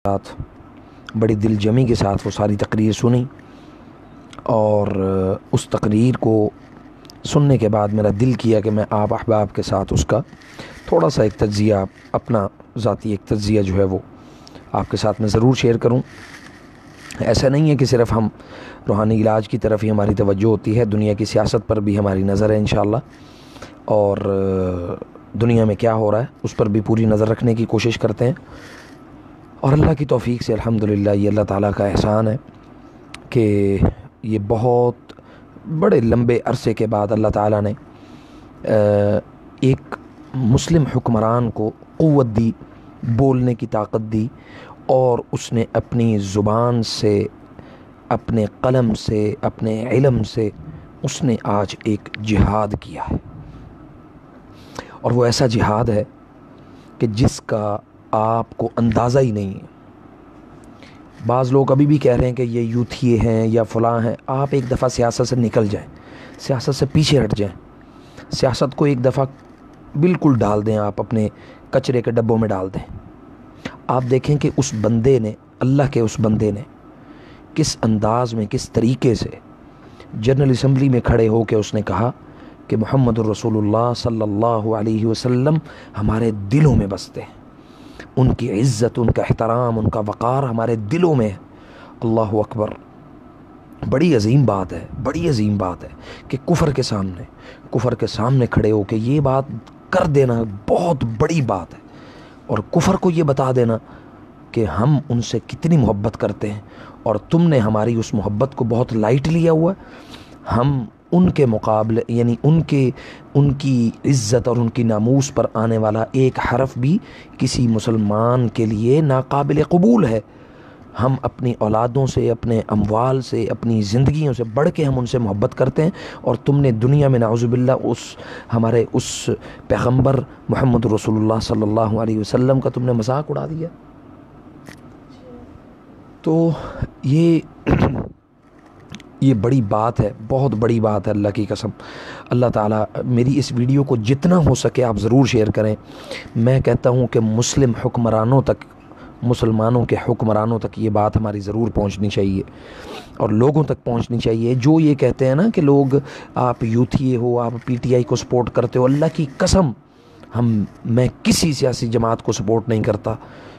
ساتھ بڑی دل جمی کے ساتھ وہ ساری تقریر سنی، اور اس تقریر کو سننے کے بعد میرا دل کیا کہ میں آپ احباب کے ساتھ اس کا تھوڑا سا ایک تجزیہ، اپنا ذاتی ایک تجزیہ جو ہے وہ آپ کے ساتھ میں ضرور شیئر کروں۔ ایسا نہیں ہے کہ صرف ہم روحانی علاج کی طرف ہی ہماری توجہ ہوتی ہے، دنیا کی سیاست پر بھی ہماری نظر ہے انشاءاللہ، اور دنیا میں کیا ہو رہا ہے اس پر بھی پوری نظر رکھنے کی کوشش کرتے ہیں۔ اور اللہ کی توفیق سے الحمدللہ یہ اللہ تعالیٰ کا احسان ہے کہ یہ بہت بڑے لمبے عرصے کے بعد اللہ تعالیٰ نے ایک مسلم حکمران کو قوت دی، بولنے کی طاقت دی، اور اس نے اپنی زبان سے، اپنے قلم سے، اپنے علم سے اس نے آج ایک جہاد کیا ہے، اور وہ ایسا جہاد ہے کہ جس کا آپ کو اندازہ ہی نہیں ہے۔ بعض لوگ ابھی بھی کہہ رہے ہیں کہ یہ یوتھیے ہیں یا فلاں ہیں۔ آپ ایک دفعہ سیاست سے نکل جائیں، سیاست سے پیچھے ہٹ جائیں، سیاست کو ایک دفعہ بالکل ڈال دیں، آپ اپنے کچرے کے ڈبوں میں ڈال دیں۔ آپ دیکھیں کہ اس بندے نے، اللہ کے اس بندے نے کس انداز میں، کس طریقے سے جنرل اسمبلی میں کھڑے ہو کے اس نے کہا کہ محمد الرسول اللہ صلی اللہ علیہ وسلم ہمارے دلوں میں بستے ہیں، ان کی عزت، ان کا احترام، ان کا وقار ہمارے دلوں میں ہے۔ اللہ اکبر! بڑی عظیم بات ہے، بڑی عظیم بات ہے کہ کفر کے سامنے کھڑے ہو کے یہ بات کر دینا بہت بڑی بات ہے، اور کفر کو یہ بتا دینا کہ ہم ان سے کتنی محبت کرتے ہیں، اور تم نے ہماری اس محبت کو بہت لائٹ لیا ہوا ہے۔ ہم ان کے مقابلے، یعنی ان کی عزت اور ان کی ناموس پر آنے والا ایک حرف بھی کسی مسلمان کے لیے ناقابل قبول ہے۔ ہم اپنی اولادوں سے، اپنے اموال سے، اپنی زندگیوں سے بڑھ کے ہم ان سے محبت کرتے ہیں، اور تم نے دنیا میں نعوذ باللہ ہمارے اس پیغمبر محمد رسول اللہ صلی اللہ علیہ وسلم کا تم نے مذاق اڑا دیا۔ تو یہ بڑی بات ہے، بہت بڑی بات ہے، اللہ کی قسم۔ اللہ تعالیٰ میری اس ویڈیو کو جتنا ہو سکے آپ ضرور شیئر کریں۔ میں کہتا ہوں کہ مسلم حکمرانوں تک، مسلمانوں کے حکمرانوں تک یہ بات ہماری ضرور پہنچنی چاہیے، اور لوگوں تک پہنچنی چاہیے جو یہ کہتے ہیں نا کہ لوگ، آپ یوتھیے ہو، آپ پی ٹی آئی کو سپورٹ کرتے ہو۔ اللہ کی قسم میں کسی سیاسی جماعت کو سپورٹ نہیں کرتا،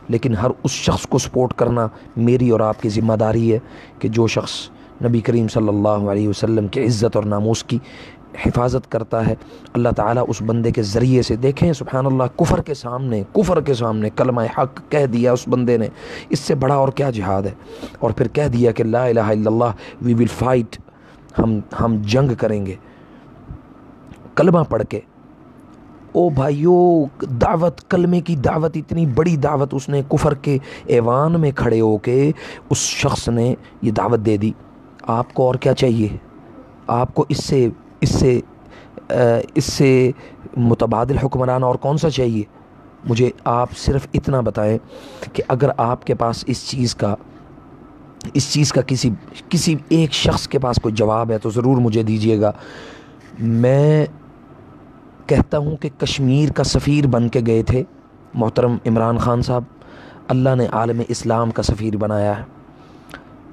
لیکن ہر اس شخص کو سپورٹ کرنا میری اور آپ کی ذمہ داری ہے کہ جو شخص نبی کریم صلی اللہ علیہ وسلم کی عزت اور ناموس کی حفاظت کرتا ہے، اللہ تعالیٰ اس بندے کے ذریعے سے، دیکھیں سبحان اللہ، کفر کے سامنے کلمہ حق کہہ دیا اس بندے نے، اس سے بڑا اور کیا جہاد ہے؟ اور پھر کہہ دیا کہ لا الہ الا اللہ، وی ول فائٹ، ہم جنگ کریں گے، کلمہ پڑھ کے۔ او بھائیو، دعوت، کلمے کی دعوت، اتنی بڑی دعوت اس نے کفر کے ایوان میں کھڑے ہو کے اس شخص نے یہ دعوت دے دی۔ آپ کو اور کیا چاہیے؟ آپ کو اس سے متبادل حکمران اور کون سا چاہیے؟ مجھے آپ صرف اتنا بتائیں کہ اگر آپ کے پاس اس چیز کا کسی ایک شخص کے پاس کوئی جواب ہے تو ضرور مجھے دیجیے گا۔ میں کہتا ہوں کہ کشمیر کا سفیر بن کے گئے تھے محترم عمران خان صاحب، اللہ نے عالم اسلام کا سفیر بنایا ہے۔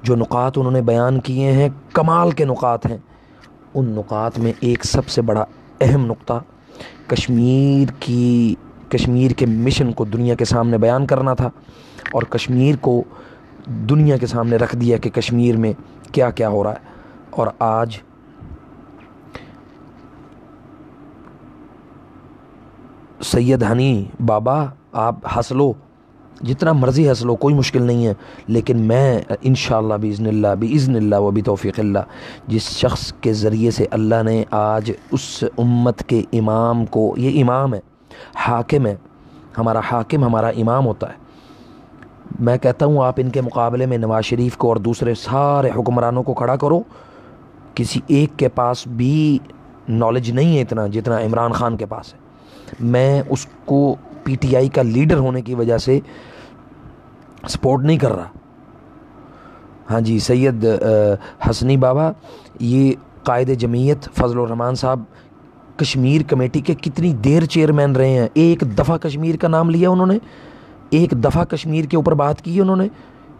جو نقاط انہوں نے بیان کیے ہیں کمال کے نقاط ہیں۔ ان نقاط میں ایک سب سے بڑا اہم نقطہ کشمیر کے مشن کو دنیا کے سامنے بیان کرنا تھا، اور کشمیر کو دنیا کے سامنے رکھ دیا کہ کشمیر میں کیا کیا ہو رہا ہے۔ اور آج سید ہنی بابا، آپ ہنس لو، جتنا مرضی ہنس لو، کوئی مشکل نہیں ہے، لیکن میں انشاءاللہ باذن اللہ و بتوفیق اللہ، جس شخص کے ذریعے سے اللہ نے آج اس امت کے امام کو، یہ امام ہے، حاکم ہے، ہمارا حاکم ہمارا امام ہوتا ہے، میں کہتا ہوں آپ ان کے مقابلے میں نواز شریف کو اور دوسرے سارے حکمرانوں کو کھڑا کرو۔ کسی ایک کے پاس بھی نالج نہیں ہے اتنا جتنا عمران خان کے پاس ہے۔ میں اس کو پی ٹی آئی کا لیڈر ہونے کی وجہ سے سپورٹ نہیں کر رہا۔ ہاں جی، سید حسنی بابا، یہ قائد جمعیت فضل الرحمان صاحب کشمیر کمیٹی کے کتنی دیر چیئرمین رہے ہیں، ایک دفعہ کشمیر کا نام لیا انہوں نے؟ ایک دفعہ کشمیر کے اوپر بات کی انہوں نے،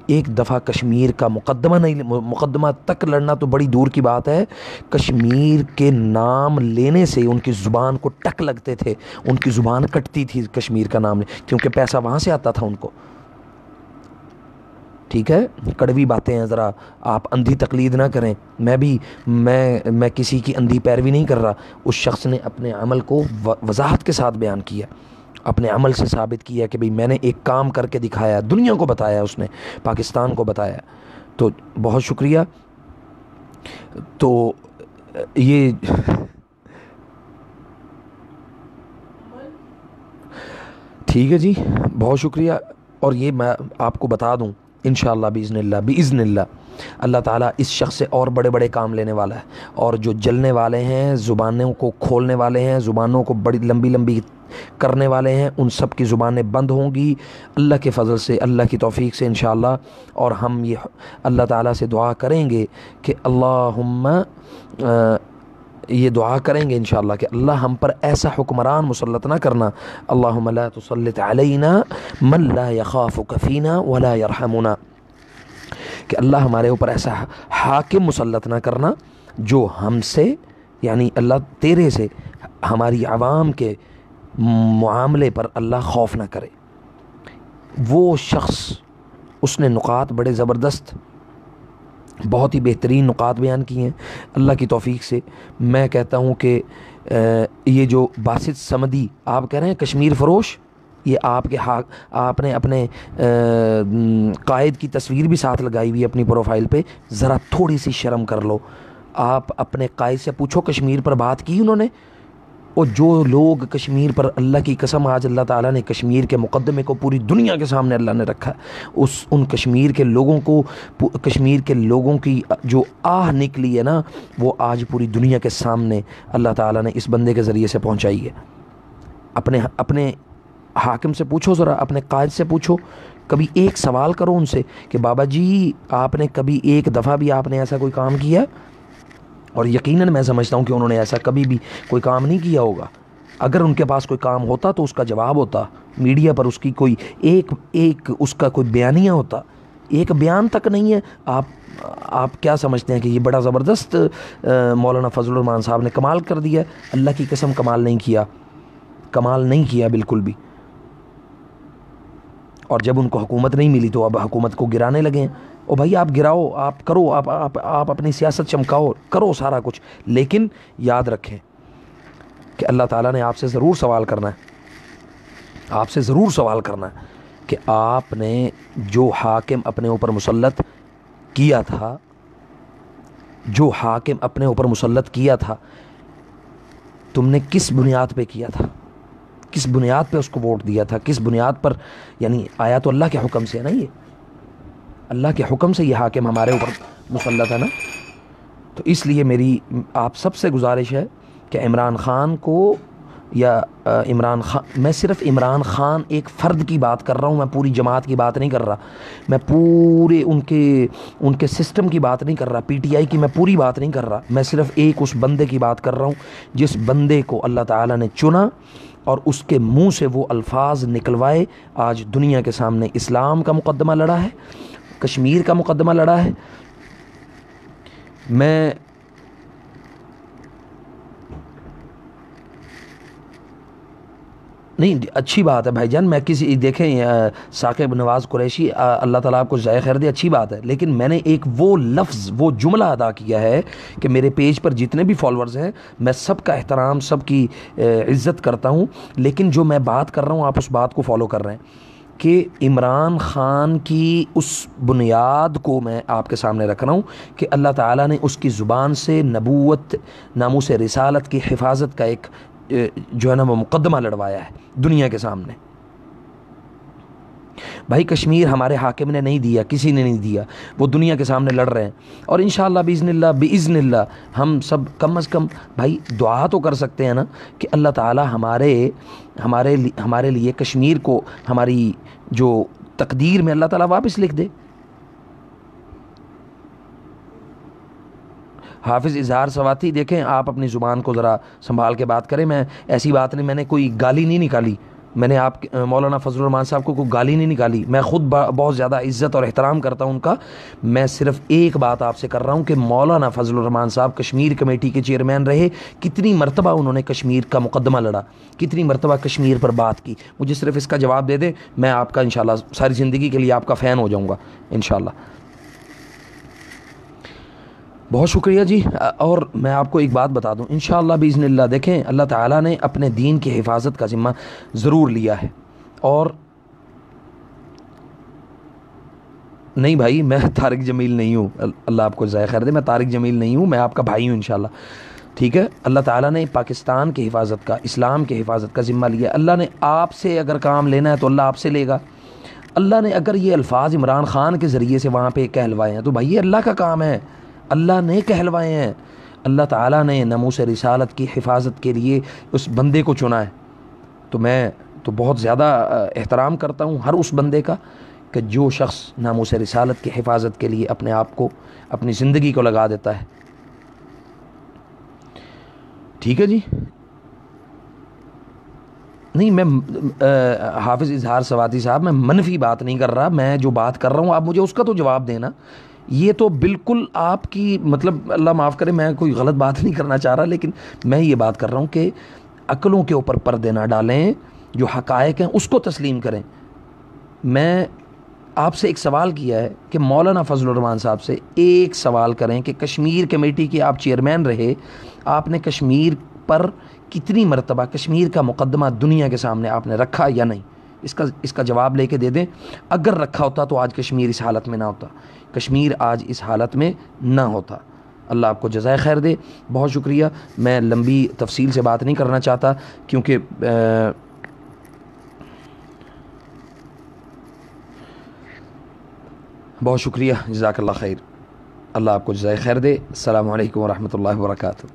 ایک دفعہ کشمیر کا مقدمہ نہیں، مقدمہ تک لڑنا تو بڑی دور کی بات ہے، کشمیر کے نام لینے سے ان کی زبان کو ٹک لگتے تھے، ان کی زبان کٹتی تھی کشمیر کا نام کیونکہ پیسہ وہاں سے آتا تھا ان کو. ٹھیک ہے، کڑوی باتیں ہیں، ذرا آپ اندھی تقلید نہ کریں. میں کسی کی اندھی پیروی نہیں کر رہا. اس شخص نے اپنے عمل کو وضاحت کے ساتھ بیان کیا، اپنے عمل سے ثابت کیا کہ بھئی میں نے ایک کام کر کے دکھایا، دنیا کو بتایا، اس نے پاکستان کو بتایا. تو بہت شکریہ. تو یہ ٹھیک ہے جی، بہت شکریہ. اور یہ میں آپ کو بتا دوں انشاءاللہ بإذن اللہ اللہ تعالیٰ اس شخص سے اور بڑے بڑے کام لینے والا ہے. اور جو جلنے والے ہیں، زبانوں کو کھولنے والے ہیں، زبانوں کو بڑی لمبی لمبی کرنے والے ہیں، ان سب کی زبانیں بند ہوں گی اللہ کے فضل سے، اللہ کی توفیق سے انشاءاللہ. اور ہم یہ اللہ تعالیٰ سے دعا کریں گے کہ اللہم یہ دعا کریں گے انشاءاللہ کہ اللہ ہم پر ایسا حکمران مسلط نہ کرنا، اللہم لا تسلط علینا من لا یخافک فینا ولا یرحمنا، کہ اللہ ہمارے اوپر ایسا حاکم مسلط نہ کرنا جو ہم سے، یعنی اللہ تیرے سے ہماری عوام کے معاملے پر اللہ خوف نہ کرے. وہ شخص، اس نے نقاط بڑے زبردست، بہت ہی بہترین نقاط بیان کیے ہیں اللہ کی توفیق سے. میں کہتا ہوں کہ یہ جو باسط سمدی آپ کہہ رہے ہیں کشمیر فروش، یہ آپ کے آپ نے اپنے قائد کی تصویر بھی ساتھ لگائی ہوئی اپنی پروفائل پہ. ذرا تھوڑی سی شرم کر لو. آپ اپنے قائد سے پوچھو کشمیر پر بات کی انہوں نے؟ اور جو لوگ کشمیر پر، اللہ کی قسم آج اللہ تعالیٰ نے کشمیر کے مقدمے کو پوری دنیا کے سامنے اللہ نے رکھا ہے، ان کشمیر کے لوگوں کو، کشمیر کے لوگوں کی جو آہ نکلی ہے نا، وہ آج پوری دنیا کے سامنے اللہ تعالیٰ نے اس بندے کے ذریعے سے پہنچائی ہے. اپنے حاکم سے پوچھو، ذرا اپنے قائد سے پوچھو، کبھی ایک سوال کرو ان سے کہ بابا جی آپ نے کبھی ایک دفعہ بھی آپ نے ایسا کوئی کام کیا؟ اور یقیناً میں سمجھتا ہوں کہ انہوں نے ایسا کبھی بھی کوئی کام نہیں کیا ہوگا. اگر ان کے پاس کوئی کام ہوتا تو اس کا جواب ہوتا، میڈیا پر اس کی کوئی ایک اس کا کوئی بیانیہ ہوتا. ایک بیان تک نہیں ہے. آپ کیا سمجھتے ہیں کہ یہ بڑا زبردست مولانا فضل الرحمان صاحب نے کمال کر دیا؟ اللہ کی قسم کمال نہیں کیا بالکل بھی. اور جب ان کو حکومت نہیں ملی تو اب حکومت کو گرانے لگے ہیں. او بھائی آپ گراؤ، آپ کرو، آپ اپنی سیاست چمکاؤ، کرو سارا کچھ، لیکن یاد رکھیں کہ اللہ تعالیٰ نے آپ سے ضرور سوال کرنا ہے کہ آپ نے جو حاکم اپنے اوپر مسلط کیا تھا، تم نے کس بنیاد پہ کیا تھا، کس بنیاد پہ اس کو ووٹ دیا تھا، کس بنیاد پر؟ یعنی آیا تو اللہ کے حکم سے ہے نا، یہ اللہ کے حکم سے یہ حاکم ہمارے اوپر مسلط ہے نا. تو اس لیے میری آپ سب سے گزارش ہے کہ عمران خان کو، یا میں صرف عمران خان ایک فرد کی بات کر رہا ہوں، میں پوری جماعت کی بات نہیں کر رہا، میں پورے ان کے سسٹم کی بات نہیں کر رہا، پی ٹی آئی کی میں پوری بات نہیں کر رہا. میں صرف ایک اس بندے کی بات کر رہا ہوں جس بندے کو اللہ تعالیٰ نے چنا اور اس کے منہ سے وہ الفاظ نکلوائے. آج دنیا کے سامنے اسلام کا مقدمہ لڑا ہے، کشمیر کا مقدمہ لڑا ہے. میں نہیں، اچھی بات ہے بھائی جان. میں دیکھیں ثاقب نواز قریشی، اللہ تعالیٰ آپ کو جزائے خیر دے، اچھی بات ہے، لیکن میں نے ایک وہ لفظ، وہ جملہ ادا کیا ہے کہ میرے پیج پر جتنے بھی فالورز ہیں، میں سب کا احترام، سب کی عزت کرتا ہوں، لیکن جو میں بات کر رہا ہوں آپ اس بات کو فالو کر رہے ہیں کہ عمران خان کی اس بنیاد کو میں آپ کے سامنے رکھ رہا ہوں کہ اللہ تعالیٰ نے اس کی زبان سے نبوت، ناموس رسالت کی حفاظت کا ایک جو ہے نا وہ مقدمہ لڑوایا ہے دنیا کے سامنے. بھائی کشمیر ہمارے حاکم نے نہیں دیا، کسی نے نہیں دیا، وہ دنیا کے سامنے لڑ رہے ہیں. اور انشاءاللہ باذن اللہ ہم سب کم از کم بھائی دعا تو کر سکتے ہیں نا کہ اللہ تعالی ہمارے لیے کشمیر کو ہماری جو تقدیر میں اللہ تعالیٰ واپس لکھ دے. حافظ اظہار سواتی، دیکھیں آپ اپنی زبان کو ذرا سنبھال کے بات کریں. میں ایسی بات نہیں، میں نے کوئی گالی نہیں نکالی، میں نے آپ مولانا فضل الرحمان صاحب کو کوئی گالی نہیں نکالی، میں خود بہت زیادہ عزت اور احترام کرتا ہوں ان کا. میں صرف ایک بات آپ سے کر رہا ہوں کہ مولانا فضل الرحمان صاحب کشمیر کمیٹی کے چیئرمین رہے، کتنی مرتبہ انہوں نے کشمیر کا مقدمہ لڑا، کتنی مرتبہ کشمیر پر بات کی. مجھے صرف اس کا جواب دے دیں، میں آپ کا انشاءاللہ ساری زندگی کے لیے آپ کا فین ہو جاؤں گا انشاءاللہ. بہت شکریہ جی. اور میں آپ کو ایک بات بتا دوں، انشاءاللہ باذن اللہ، دیکھیں اللہ تعالیٰ نے اپنے دین کی حفاظت کا ذمہ ضرور لیا ہے. اور نہیں بھائی، میں طارق جمیل نہیں ہوں، اللہ آپ کو جزائے خیر دے، میں طارق جمیل نہیں ہوں، میں آپ کا بھائی ہوں انشاءاللہ. ٹھیک ہے، اللہ تعالیٰ نے پاکستان کی حفاظت کا، اسلام کی حفاظت کا ذمہ لیا. اللہ نے آپ سے اگر کام لینا ہے تو اللہ آپ سے لے گا. اللہ نے اگر یہ الفاظ عمران خان کے ذریعے سے وہاں پہ کہلوائے ہیں تو بھائی یہ اللہ کا کام ہے، اللہ نے کہلوائے ہیں. اللہ تعالیٰ نے ناموس رسالت کی حفاظت کے لیے اس بندے کو چنا ہے. تو میں تو بہت زیادہ احترام کرتا ہوں ہر اس بندے کا کہ جو شخص ناموس رسالت کی حفاظت کے لیے اپنے آپ کو، اپنی زندگی کو لگا دیتا ہے. ٹھیک ہے جی. نہیں، میں حافظ اظہار سوادی صاحب، میں منفی بات نہیں کر رہا، میں جو بات کر رہا ہوں آپ مجھے اس کا تو جواب دینا. یہ تو بالکل آپ کی مطلب اللہ معاف کرے، میں کوئی غلط بات نہیں کرنا چاہ رہا، لیکن میں یہ بات کر رہا ہوں کہ عقلوں کے اوپر پردے نہ ڈالیں، جو حقائق ہیں اس کو تسلیم کریں. میں آپ سے ایک سوال کیا ہے کہ مولانا فضل الرحمان صاحب سے ایک سوال کریں کہ کشمیر کمیٹی کے آپ چیئرمین رہے، آپ نے کشمیر پر کتنی مرتبہ کشمیر کا مقدمہ دنیا کے سامنے آپ نے رکھا یا نہیں؟ اس کا جواب لے کے دے دیں. اگر رکھا ہوتا تو آج کشمیر اس حالت میں نہ ہوتا، کشمیر آج اس حالت میں نہ ہوتا. اللہ آپ کو جزائے خیر دے. بہت شکریہ. میں لمبی تفصیل سے بات نہیں کرنا چاہتا کیونکہ بہت شکریہ. جزاک اللہ خیر. اللہ آپ کو جزائے خیر دے. السلام علیکم ورحمۃ اللہ وبرکاتہ.